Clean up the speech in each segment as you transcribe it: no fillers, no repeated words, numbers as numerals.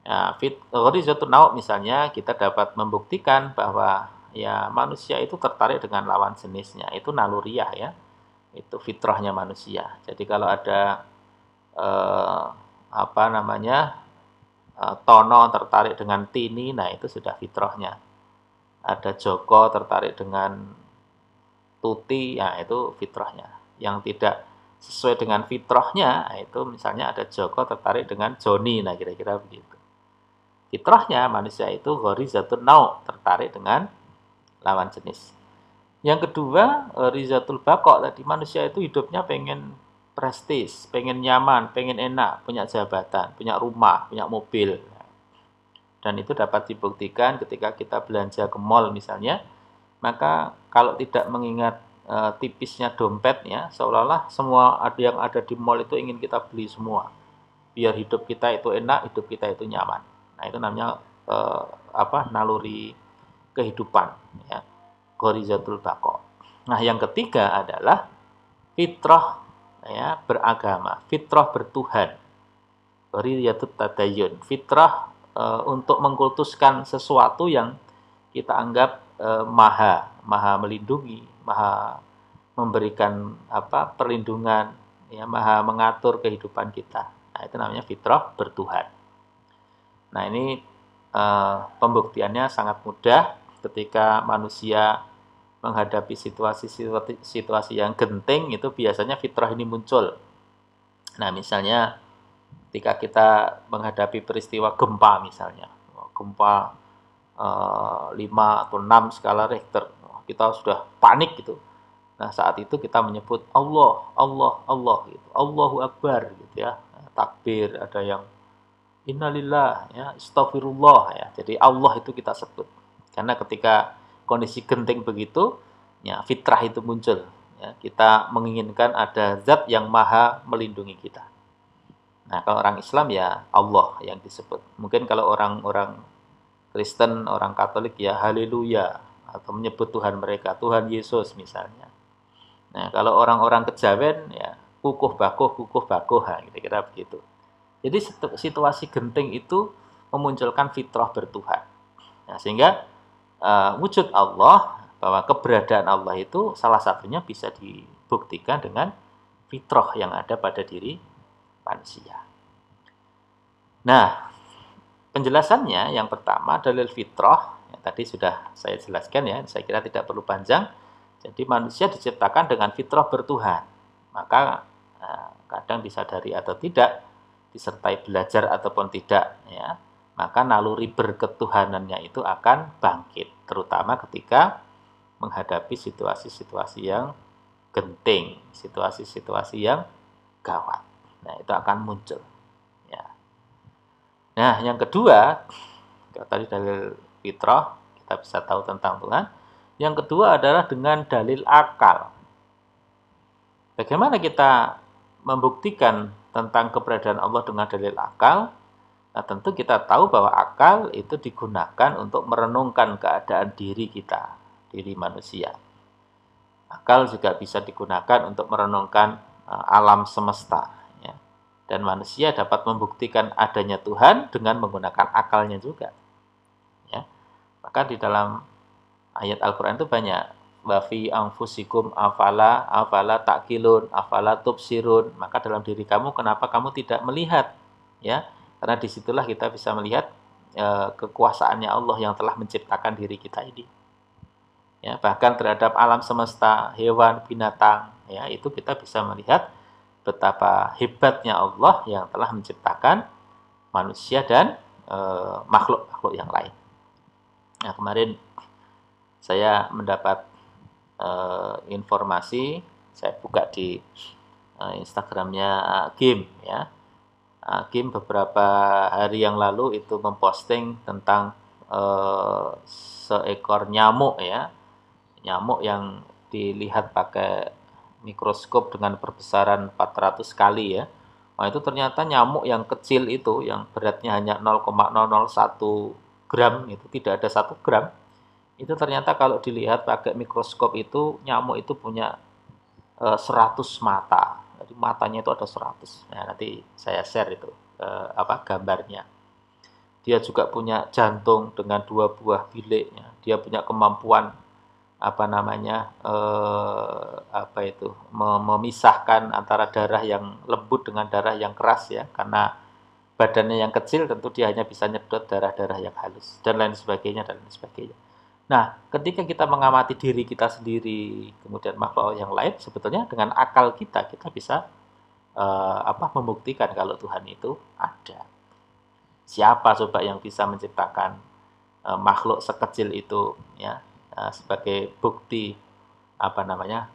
Ya, Ghorizatul Nau misalnya kita dapat membuktikan bahwa ya manusia itu tertarik dengan lawan jenisnya, itu naluriah ya, itu fitrahnya manusia. Jadi kalau ada eh, apa namanya Tono tertarik dengan Tini, nah itu sudah fitrahnya. Ada Joko tertarik dengan Tuti, ya itu fitrahnya. Yang tidak sesuai dengan fitrahnya, nah, itu misalnya ada Joko tertarik dengan Joni, nah kira-kira begitu. Fitrahnya manusia itu ghorizatul nau, tertarik dengan lawan jenis. Yang kedua, rizatul bako, tadi manusia itu hidupnya pengen prestis, pengen nyaman, pengen enak, punya jabatan, punya rumah, punya mobil. Dan itu dapat dibuktikan ketika kita belanja ke mall misalnya, maka kalau tidak mengingat tipisnya dompetnya, seolah-olah semua ada yang ada di mall itu ingin kita beli semua. Biar hidup kita itu enak, hidup kita itu nyaman. Nah, itu namanya naluri kehidupan ya. Ghorizatul bako. Nah, yang ketiga adalah fitrah ya, beragama, fitrah bertuhan. Ghorizatul tadayun, fitrah untuk mengkultuskan sesuatu yang kita anggap maha melindungi, maha memberikan perlindungan, ya maha mengatur kehidupan kita. Nah, itu namanya fitrah bertuhan. Nah, ini pembuktiannya sangat mudah ketika manusia menghadapi situasi yang genting, itu biasanya fitrah ini muncul. Nah, misalnya ketika kita menghadapi peristiwa gempa misalnya, gempa 5 atau 6 skala Richter, kita sudah panik gitu. Nah, saat itu kita menyebut Allah, Allah, Allah gitu. Allahu Akbar gitu ya. Takbir, ada yang innalillah ya, astagfirullah ya. Jadi Allah itu kita sebut. Karena ketika kondisi genting begitu, ya fitrah itu muncul. Ya, kita menginginkan ada zat yang maha melindungi kita. Nah, kalau orang Islam ya Allah yang disebut. Mungkin kalau orang-orang Kristen, orang Katolik ya haleluya atau menyebut Tuhan mereka, Tuhan Yesus misalnya. Nah, kalau orang-orang Kejawen ya kukuh bakuh, nah, kira-kira begitu. Jadi situasi genting itu memunculkan fitrah bertuhan. Nah, sehingga wujud Allah, bahwa keberadaan Allah itu salah satunya bisa dibuktikan dengan fitrah yang ada pada diri manusia. Nah, penjelasannya yang pertama dalil fitrah, yang tadi sudah saya jelaskan ya, saya kira tidak perlu panjang. Jadi manusia diciptakan dengan fitrah bertuhan. Maka kadang disadari atau tidak, disertai belajar ataupun tidak ya, maka naluri berketuhanannya itu akan bangkit, terutama ketika menghadapi situasi-situasi yang genting, situasi-situasi yang gawat. Nah, itu akan muncul ya. Nah, yang kedua, tadi dalil fitrah, kita bisa tahu tentang Tuhan. Yang kedua adalah dengan dalil akal. Bagaimana kita membuktikan tentang keberadaan Allah dengan dalil akal? Nah, tentu kita tahu bahwa akal itu digunakan untuk merenungkan keadaan diri kita, diri manusia. Akal juga bisa digunakan untuk merenungkan alam semesta. Ya. Dan manusia dapat membuktikan adanya Tuhan dengan menggunakan akalnya juga. Ya. Maka di dalam ayat Al-Quran itu banyak. Wafi anfusikum afala takilun, afala tubsirun. Maka dalam diri kamu, kenapa kamu tidak melihat? Ya, karena disitulah kita bisa melihat kekuasaannya Allah yang telah menciptakan diri kita ini. Ya, bahkan terhadap alam semesta, hewan, binatang, ya itu kita bisa melihat betapa hebatnya Allah yang telah menciptakan manusia dan makhluk-makhluk yang lain. Nah, kemarin saya mendapat informasi, saya buka di Instagramnya Kim ya. Kim beberapa hari yang lalu itu memposting tentang seekor nyamuk ya, nyamuk yang dilihat pakai mikroskop dengan perbesaran 400 kali ya. Nah, itu ternyata nyamuk yang kecil itu, yang beratnya hanya 0,001 gram, itu tidak ada 1 gram. Itu ternyata kalau dilihat pakai mikroskop itu, nyamuk itu punya 100 mata. Jadi matanya itu ada 100. Nah, nanti saya share itu gambarnya. dia juga punya jantung dengan 2 buah biliknya, dia punya kemampuan apa namanya apa itu memisahkan antara darah yang lembut dengan darah yang keras ya, karena badannya yang kecil tentu dia hanya bisa nyedot darah-darah yang halus dan lain sebagainya dan lain sebagainya. Nah, ketika kita mengamati diri kita sendiri, kemudian makhluk yang lain, sebetulnya dengan akal kita bisa membuktikan kalau Tuhan itu ada. Siapa coba yang bisa menciptakan makhluk sekecil itu ya, sebagai bukti apa namanya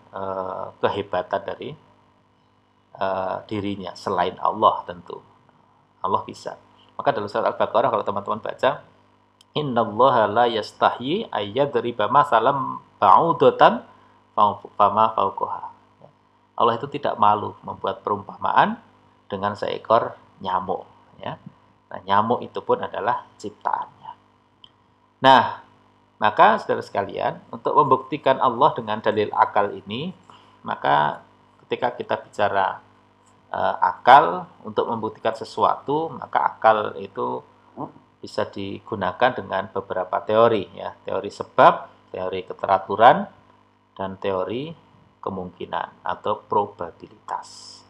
kehebatan dari dirinya selain Allah tentu. Allah bisa. Maka dalam surat Al-Baqarah kalau teman-teman baca, innallaha la yastahyi ayyadriba masalam ba'udatan fama fauqaha. Allah itu tidak malu membuat perumpamaan dengan seekor nyamuk ya. Nah, nyamuk itu pun adalah ciptaannya. Nah, maka saudara sekalian, untuk membuktikan Allah dengan dalil akal ini, maka ketika kita bicara akal untuk membuktikan sesuatu, maka akal itu bisa digunakan dengan beberapa teori ya, teori sebab, teori keteraturan, dan teori kemungkinan atau probabilitas.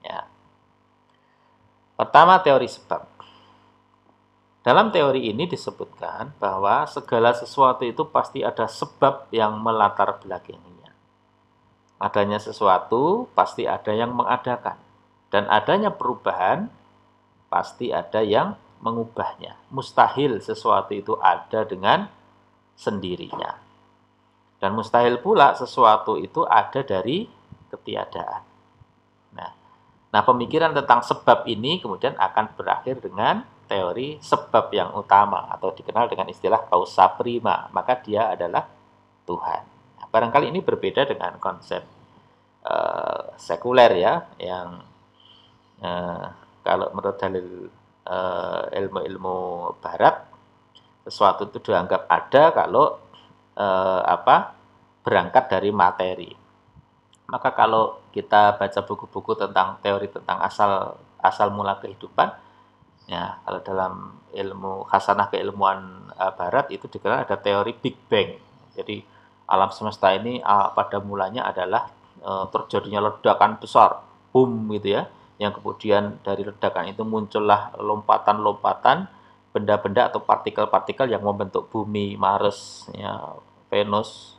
Ya. Pertama, teori sebab. Dalam teori ini disebutkan bahwa segala sesuatu itu pasti ada sebab yang melatar belakanginya. Adanya sesuatu pasti ada yang mengadakan. Dan adanya perubahan pasti ada yang mengubahnya. Mustahil sesuatu itu ada dengan sendirinya. Dan mustahil pula sesuatu itu ada dari ketiadaan. Nah, pemikiran tentang sebab ini kemudian akan berakhir dengan teori sebab yang utama atau dikenal dengan istilah causa prima. Maka dia adalah Tuhan. Nah, barangkali ini berbeda dengan konsep sekuler ya, yang kalau menurut dalil ilmu-ilmu barat, sesuatu itu dianggap ada kalau berangkat dari materi. Maka kalau kita baca buku-buku tentang teori tentang asal mula kehidupan, ya kalau dalam ilmu khasanah keilmuan barat itu dikenal ada teori Big Bang. Jadi alam semesta ini pada mulanya adalah terjadinya ledakan besar, boom gitu ya, yang kemudian dari ledakan itu muncullah lompatan-lompatan benda-benda atau partikel-partikel yang membentuk bumi, Mars, ya, Venus,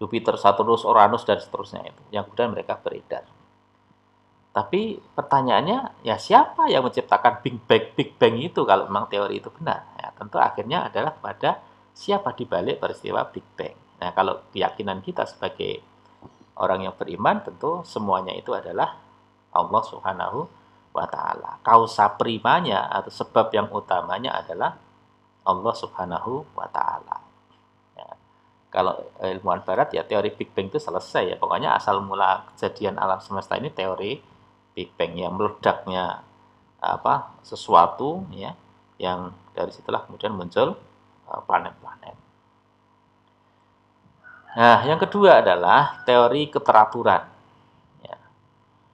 Jupiter, Saturnus, Uranus, dan seterusnya itu, yang kemudian mereka beredar. Tapi pertanyaannya, ya siapa yang menciptakan Big Bang itu kalau memang teori itu benar? Ya, tentu akhirnya adalah pada siapa dibalik peristiwa Big Bang. Nah, kalau keyakinan kita sebagai orang yang beriman, tentu semuanya itu adalah Allah Subhanahu wa Ta'ala. Kausa primanya atau sebab yang utamanya adalah Allah Subhanahu wa Ta'ala. Ya. Kalau ilmuwan barat ya teori Big Bang itu selesai ya. Pokoknya asal mula kejadian alam semesta ini teori Big Bang, yang meledaknya sesuatu ya, yang dari situlah kemudian muncul planet-planet. Nah, yang kedua adalah teori keteraturan. Ya.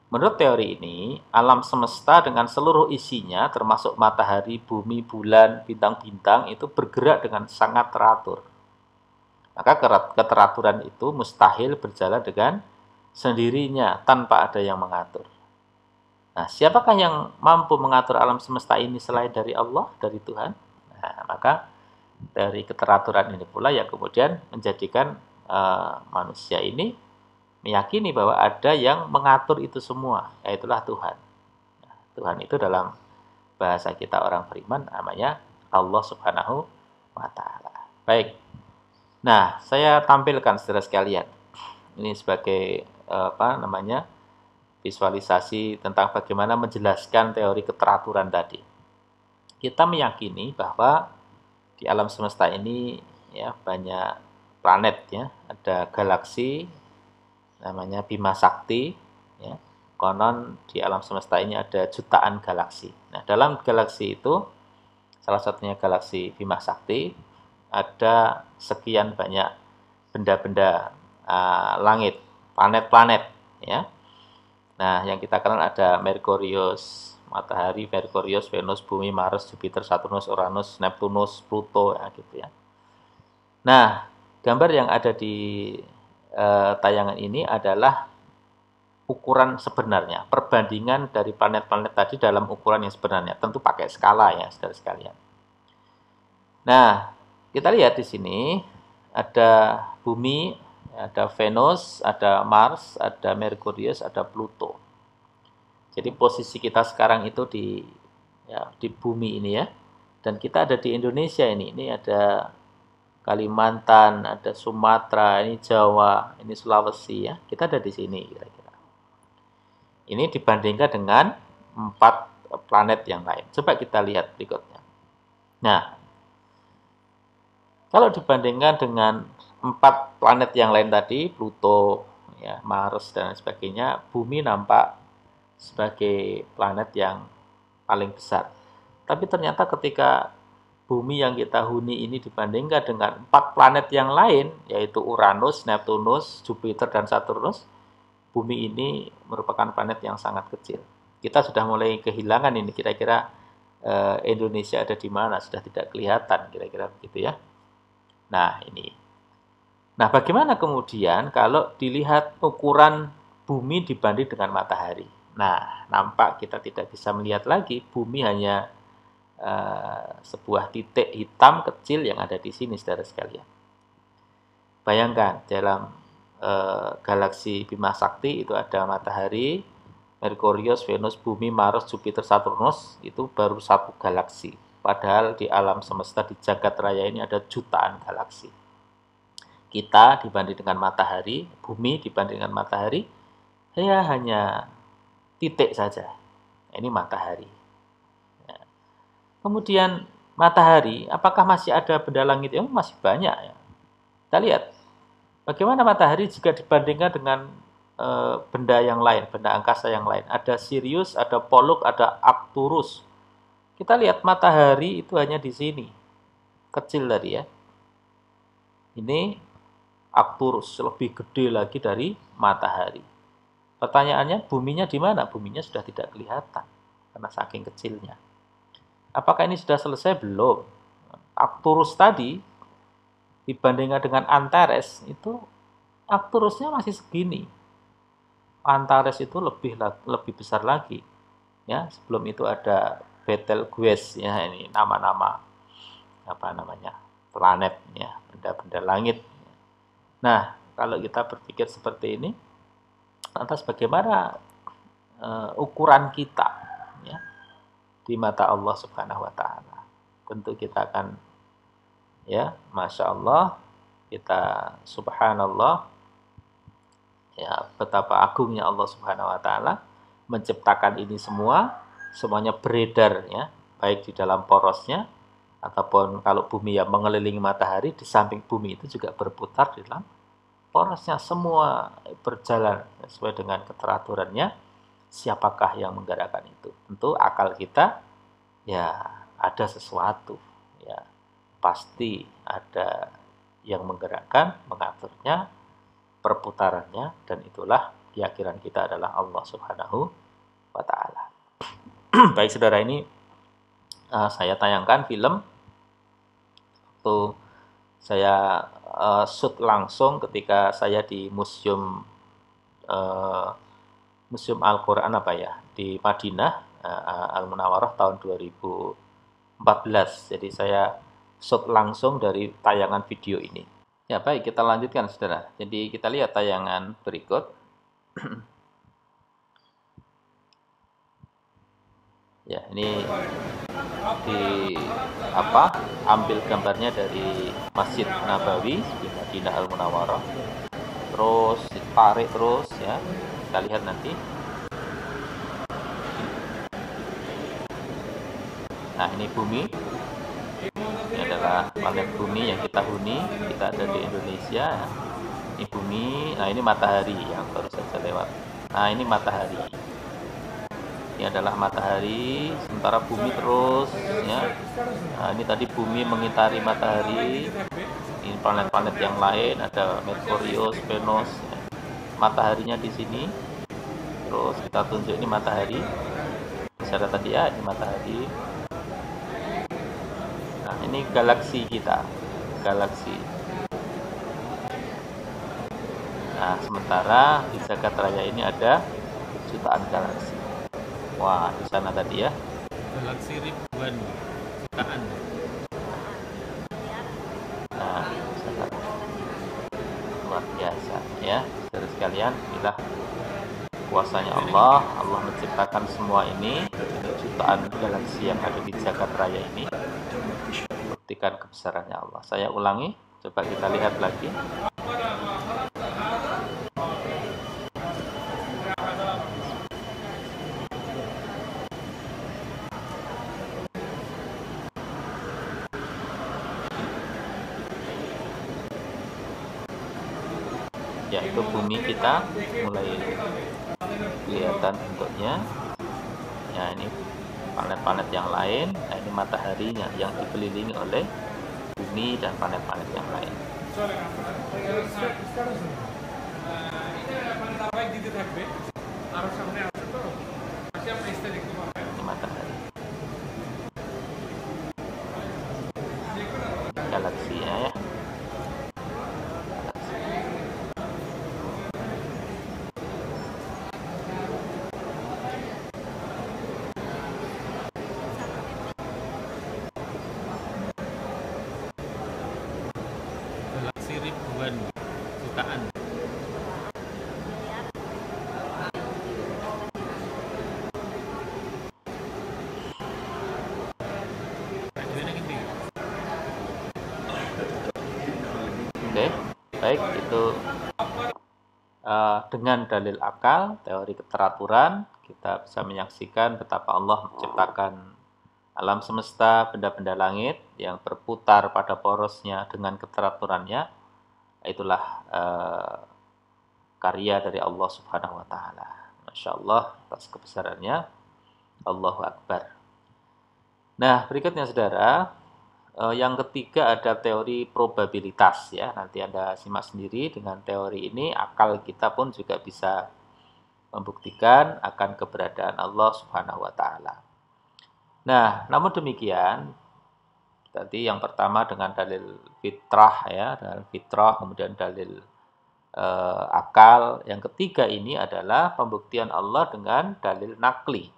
Menurut teori ini, alam semesta dengan seluruh isinya, termasuk matahari, bumi, bulan, bintang-bintang, itu bergerak dengan sangat teratur. Maka keteraturan itu mustahil berjalan dengan sendirinya, tanpa ada yang mengatur. Nah, siapakah yang mampu mengatur alam semesta ini selain dari Allah, dari Tuhan? Nah, maka dari keteraturan ini pula yang kemudian menjadikan manusia ini meyakini bahwa ada yang mengatur itu semua, yaitulah Tuhan. Nah, Tuhan itu dalam bahasa kita orang beriman namanya Allah Subhanahu wa Ta'ala. Baik. Nah, saya tampilkan saudara sekalian. Ini sebagai visualisasi tentang bagaimana menjelaskan teori keteraturan tadi. Kita meyakini bahwa di alam semesta ini ya banyak planet ya, ada galaksi namanya Bima Sakti ya. Konon di alam semesta ini ada jutaan galaksi. Nah, dalam galaksi itu salah satunya galaksi Bima Sakti ada sekian banyak benda-benda langit, planet-planet ya. Nah, yang kita kenal ada Merkurius, matahari, Merkurius, Venus, Bumi, Mars, Jupiter, Saturnus, Uranus, Neptunus, Pluto, ya gitu ya. Nah, gambar yang ada di tayangan ini adalah ukuran sebenarnya, perbandingan dari planet-planet tadi dalam ukuran yang sebenarnya, tentu pakai skala ya, saudara sekalian. Nah, kita lihat di sini ada Bumi, ada Venus, ada Mars, ada Merkurius, ada Pluto. Jadi posisi kita sekarang itu di bumi ini ya. Dan kita ada di Indonesia ini. Ini ada Kalimantan, ada Sumatera, ini Jawa, ini Sulawesi ya. Kita ada di sini kira-kira. Ini dibandingkan dengan 4 planet yang lain. Coba kita lihat berikutnya. Nah, kalau dibandingkan dengan 4 planet yang lain tadi, Pluto, ya, Mars dan sebagainya, Bumi nampak sebagai planet yang paling besar. Tapi ternyata ketika Bumi yang kita huni ini dibandingkan dengan 4 planet yang lain, yaitu Uranus, Neptunus, Jupiter, dan Saturnus, Bumi ini merupakan planet yang sangat kecil. Kita sudah mulai kehilangan ini, kira-kira Indonesia ada di mana, sudah tidak kelihatan, kira-kira begitu ya. Nah, ini. Nah, bagaimana kemudian kalau dilihat ukuran Bumi dibanding dengan matahari? Nah, nampak kita tidak bisa melihat lagi, Bumi hanya sebuah titik hitam kecil yang ada di sini, saudara sekalian. Bayangkan, dalam galaksi Bima Sakti itu ada matahari, Merkurius, Venus, Bumi, Mars, Jupiter, Saturnus, itu baru 1 galaksi. Padahal di alam semesta, di jagat raya ini ada jutaan galaksi. Kita dibanding dengan matahari, Bumi dibanding dengan matahari, ya hanya titik saja. Ini matahari. Ya. Kemudian matahari, apakah masih ada benda langit? Masih banyak ya. Kita lihat. Bagaimana matahari jika dibandingkan dengan benda yang lain, benda angkasa yang lain? Ada Sirius, ada Pollux, ada Arcturus. Kita lihat matahari itu hanya di sini. Kecil tadi ya. Ini Arcturus, lebih gede lagi dari matahari. Pertanyaannya, buminya di mana? Buminya sudah tidak kelihatan karena saking kecilnya. Apakah ini sudah selesai? Belum. Arcturus tadi dibandingkan dengan Antares, itu Arcturusnya masih segini. Antares itu lebih besar lagi. Ya, sebelum itu ada Betelgeuse ya, ini nama-nama planet ya, benda-benda langit. Nah, kalau kita berpikir seperti ini, lantas bagaimana ukuran kita ya di mata Allah Subhanahu wa taala? Tentu kita akan ya, Masya Allah, kita subhanallah, ya betapa agungnya Allah Subhanahu wa taala menciptakan ini semuanya beredar ya, baik di dalam porosnya ataupun kalau bumi yang mengelilingi matahari, di samping bumi itu juga berputar di dalam porosnya, semua berjalan sesuai dengan keteraturannya. Siapakah yang menggerakkan itu? Tentu akal kita ya, ada sesuatu ya, pasti ada yang menggerakkan, mengaturnya, perputarannya, dan itulah keyakinan kita adalah Allah Subhanahu wa taala. Baik saudara, ini saya tayangkan film waktu saya shoot langsung ketika saya di museum Al-Quran di Madinah, Al-Munawwarah tahun 2014. Jadi saya shoot langsung dari tayangan video ini. Ya baik, kita lanjutkan saudara. Jadi kita lihat tayangan berikut. Ya, ini ambil gambarnya dari Masjid Nabawi di Madinah Al-Munawwarah. Terus ditarik terus ya. Kita lihat nanti. Nah, ini bumi. Ini adalah planet bumi yang kita huni. Kita ada di Indonesia. Ini bumi. Nah, ini matahari yang baru saja lewat. Nah, ini matahari. Ini adalah matahari. Sementara bumi terus ya. Nah, ini tadi bumi mengitari matahari. Ini planet-planet yang lain, ada Merkurius, Venus. Ya. Mataharinya di sini. Terus kita tunjuk ini matahari. bicara tadi ya, ini matahari. Nah, ini galaksi kita, galaksi. Nah, sementara di jagat raya ini ada jutaan galaksi. Wah, di sana tadi ya. Galaksi ribuan, jutaan. Nah, sangat luar biasa ya, saudara sekalian. Inilah kuasanya Allah. Allah menciptakan semua ini, jutaan galaksi yang ada di jagat raya ini. Buktikan kebesarannya Allah. Saya ulangi, coba kita lihat lagi. Yaitu bumi kita mulai kelihatan bentuknya. Ya, ini planet-planet yang lain. Nah, ini mataharinya yang dikelilingi oleh bumi dan planet-planet yang lain. Ini matahari. Galaksinya ya. Galaksi ribuan, jutaan. Oke, baik, itu dengan dalil akal, teori keteraturan, kita bisa menyaksikan betapa Allah menciptakan alam semesta, benda-benda langit yang berputar pada porosnya dengan keteraturannya. Itulah karya dari Allah Subhanahu wa Ta'ala. Masya Allah, atas kebesarannya. Allahu Akbar. Nah, berikutnya saudara, yang ketiga ada teori probabilitas ya. Nanti Anda simak sendiri. Dengan teori ini akal kita pun juga bisa membuktikan akan keberadaan Allah Subhanahu wa Ta'ala. Nah, namun demikian, tadi yang pertama dengan dalil fitrah ya, dalil fitrah, kemudian dalil akal. Yang ketiga ini adalah pembuktian Allah dengan dalil nakli.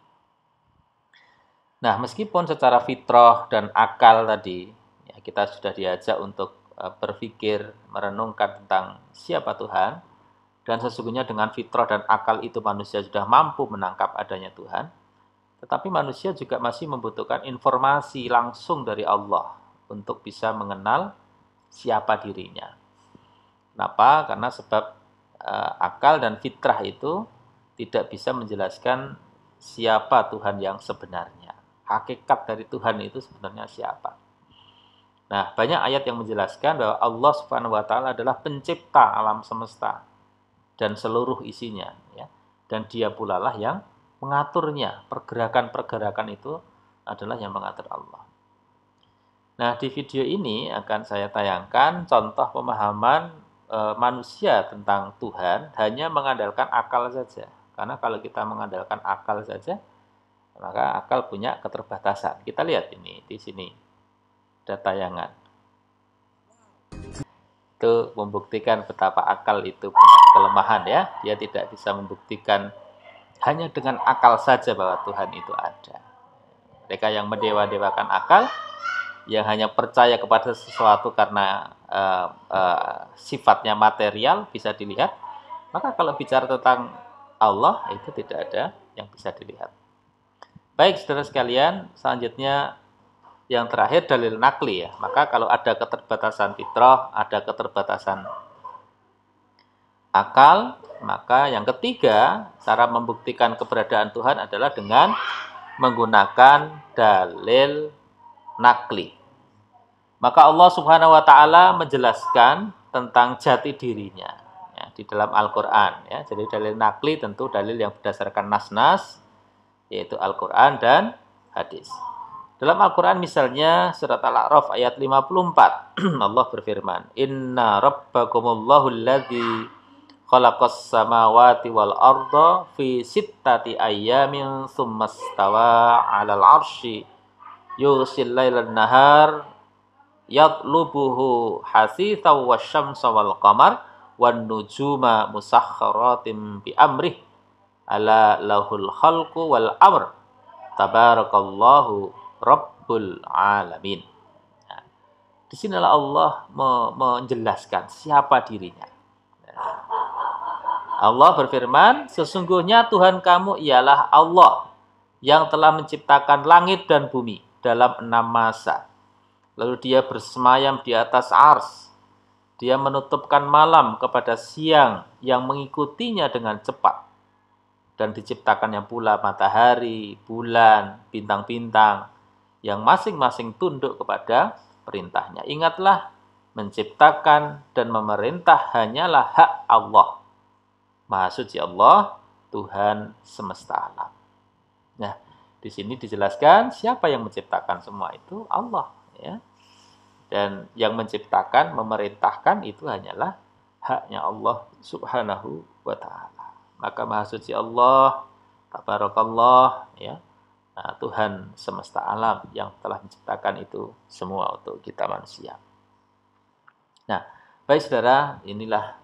Nah, meskipun secara fitrah dan akal tadi, ya, kita sudah diajak untuk berpikir, merenungkan tentang siapa Tuhan, dan sesungguhnya dengan fitrah dan akal itu manusia sudah mampu menangkap adanya Tuhan, tetapi manusia juga masih membutuhkan informasi langsung dari Allah untuk bisa mengenal siapa dirinya. Kenapa? Karena sebab akal dan fitrah itu tidak bisa menjelaskan siapa Tuhan yang sebenarnya. Hakikat dari Tuhan itu sebenarnya siapa. Nah, banyak ayat yang menjelaskan bahwa Allah Subhanahu wa Ta'ala adalah pencipta alam semesta dan seluruh isinya, ya. Dan Dia pula lah yang mengaturnya. Pergerakan-pergerakan itu adalah yang mengatur Allah. Nah, di video ini akan saya tayangkan contoh pemahaman manusia tentang Tuhan hanya mengandalkan akal saja. Karena kalau kita mengandalkan akal saja, maka akal punya keterbatasan. Kita lihat ini di sini ada tayangan. Itu membuktikan betapa akal itu punya kelemahan ya. Dia tidak bisa membuktikan hanya dengan akal saja bahwa Tuhan itu ada. Mereka yang mendewa-dewakan akal, yang hanya percaya kepada sesuatu karena sifatnya material bisa dilihat, maka kalau bicara tentang Allah itu tidak ada yang bisa dilihat. Baik, saudara sekalian, selanjutnya yang terakhir dalil nakli ya. Maka kalau ada keterbatasan fitrah, ada keterbatasan akal, maka yang ketiga cara membuktikan keberadaan Tuhan adalah dengan menggunakan dalil nakli. Maka Allah Subhanahu wa Ta'ala menjelaskan tentang jati dirinya ya, di dalam Al-Quran ya. Jadi dalil nakli tentu dalil yang berdasarkan nas-nas, yaitu Al-Quran dan hadis. Dalam Al-Quran misalnya surat Al-A'raf ayat 54 Allah berfirman, Inna rabbakumullahu alladzi khalaqas samawati wal arda fi sittati ayyamin tsumma stawa 'alal 'arsy yughsil lailan nahar yatlubuhu hasithan wasyamsa wal qamar wan nujuma musakhkharatin bi amrih ala lahul khalqu wal amr tabarakallahu rabbul alamin. Nah, di sinilah Allah menjelaskan siapa dirinya. Allah berfirman, sesungguhnya Tuhan kamu ialah Allah yang telah menciptakan langit dan bumi dalam 6 masa. Lalu dia bersemayam di atas ars. Dia menutupkan malam kepada siang yang mengikutinya dengan cepat. Dan diciptakannya pula matahari, bulan, bintang-bintang yang masing-masing tunduk kepada perintahnya. Ingatlah, menciptakan dan memerintah hanyalah hak Allah. Maha suci Allah, Tuhan semesta alam. Nah, di sini dijelaskan siapa yang menciptakan semua itu Allah, ya. Dan yang menciptakan, memerintahkan itu hanyalah haknya Allah Subhanahu wa ta'ala. Maka Maha suci Allah, tabarakallah, ya. Nah, Tuhan semesta alam yang telah menciptakan itu semua untuk kita manusia. Nah, baik saudara, inilah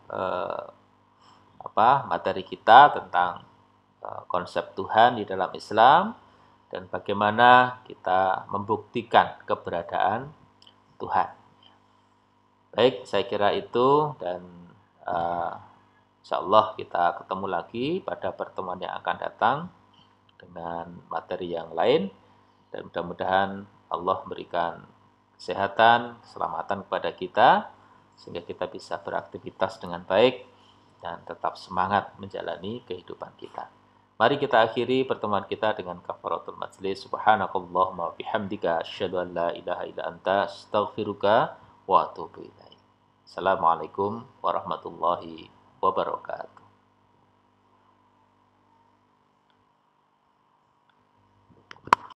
materi kita tentang konsep Tuhan di dalam Islam dan bagaimana kita membuktikan keberadaan Tuhan. Baik, saya kira itu dan insyaallah kita ketemu lagi pada pertemuan yang akan datang dengan materi yang lain dan mudah-mudahan Allah memberikan kesehatan, keselamatan kepada kita sehingga kita bisa beraktivitas dengan baik dan tetap semangat menjalani kehidupan kita. Mari kita akhiri pertemuan kita dengan kafaratul majlis. Subhanakallahumma bihamdika asyhadu an la ilaha illa anta astaghfiruka wa atubu ilaik. Assalamualaikum warahmatullahi wabarakatuh.